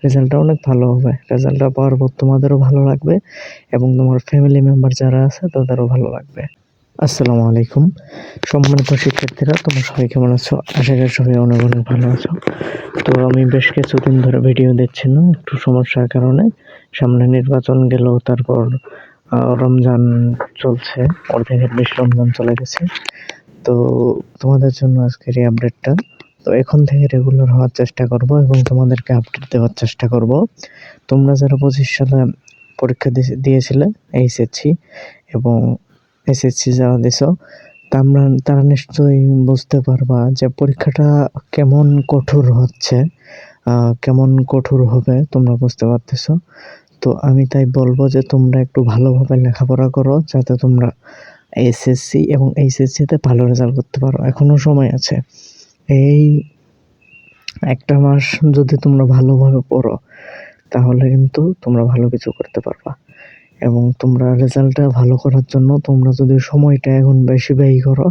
রেজাল্টটা অনেক ভালো হবে। রেজাল্টটা পাওয়ার পর তোমাদেরও ভালো লাগবে এবং তোমার ফ্যামিলি মেম্বার যারা আছে তাদেরও ভালো লাগবে। আসসালামু আলাইকুম। সম্মানিত শিক্ষার্থীরা, তোমরা সবাই কেমন আছো? আশা করি সবাই অনেক অনেক ভালো আছো। তো আমি বেশ কিছুদিন ধরে ভিডিও দিচ্ছি না, একটু সমস্যার কারণে। সামনে নির্বাচন গেল, তারপর রমজান চলছে, অর্ধেকের বেশি রমজান চলে গেছে। তো তোমাদের জন্য আজকের এই আপডেটটা। তো এখন থেকে রেগুলার হওয়ার চেষ্টা করব এবং তোমাদেরকে আপডেট দেওয়ার চেষ্টা করব। তোমরা যারা 25 সালে পরীক্ষা দিয়েছিলে এইচএসসি এবং এসএসসি যারা দিছো, তারা নিশ্চয়ই বুঝতে পারবা যে পরীক্ষাটা কেমন কঠোর হচ্ছে, কেমন কঠোর হবে তোমরা বুঝতে পারতেছো। তো আমি তাই বলবো যে তোমরা একটু ভালোভাবে লেখাপড়া করো, যাতে তোমরা এসএসসি এবং এইচএসসিতে ভালো রেজাল্ট করতে পারো। এখনো সময় আছে। এই একটা মাস যদি তোমরা ভালোভাবে পড়ো, তাহলে কিন্তু তোমরা ভালো কিছু করতে পারবা। এবং তোমরা রেজাল্টটা ভালো করার জন্য তোমরা যদি সময়টা এখন বেশি ব্যয় করো,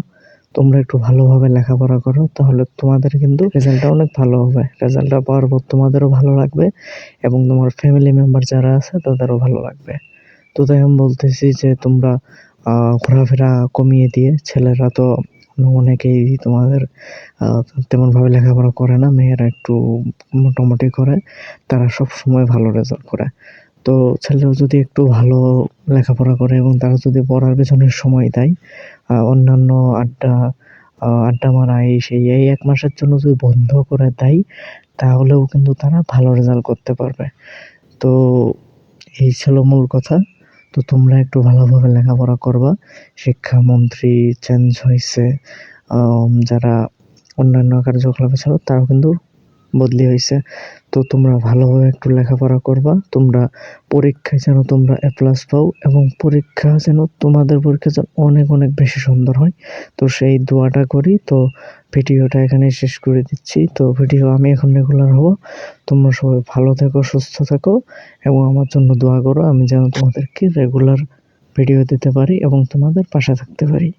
তোমরা একটু ভালোভাবে লেখাপড়া করো, তাহলে তোমাদের কিন্তু রেজাল্টটা অনেক ভালো হবে। রেজাল্টটা পাওয়ার পর তোমাদেরও ভালো লাগবে এবং তোমার ফ্যামিলি মেম্বার যারা আছে তাদেরও ভালো লাগবে। তো তাই আমি বলতেছি যে তোমরা ঘোরাফেরা কমিয়ে দিয়ে, ছেলেরা তো অনেকেই তোমাদের তেমনভাবে লেখাপড়া করে না, মেয়েরা একটু মোটামুটি করে, তারা সবসময় ভালো রেজাল্ট করে। তো ছেলেরা যদি একটু ভালো লেখাপড়া করে এবং তারা যদি পড়ার পেছনে সময় দেয়, অন্যান্য আড্ডা মারা এই 1 মাসের জন্য যদি বন্ধ করে দেয়, তাহলেও কিন্তু তারা ভালো রেজাল্ট করতে পারবে। তো এই ছিল মূল কথা। তো তোমরা একটু ভালোভাবে লেখাপড়া করবা। শিক্ষামন্ত্রী চেঞ্জ হয়েছে, যারা অন্যান্য কার্যকলাপে ছিল তারাও কিন্তু বদলি হয়েছে। তো তোমরা ভালোভাবে একটু লেখাপড়া করবা। তোমরা পরীক্ষায় যেন তোমরা A+ পাও এবং তোমাদের পরীক্ষা যেন অনেক অনেক বেশি সুন্দর হয়। তো সেই দোয়াটা করি। তো ভিডিওটা এখানেই শেষ করে দিচ্ছি। তো ভিডিও আমি এখন রেগুলার হব। তোমরা সবাই ভালো থেকো, সুস্থ থেকো এবং আমার জন্য দোয়া করো, আমি যেন তোমাদেরকে রেগুলার ভিডিও দিতে পারি এবং তোমাদের পাশে থাকতে পারি।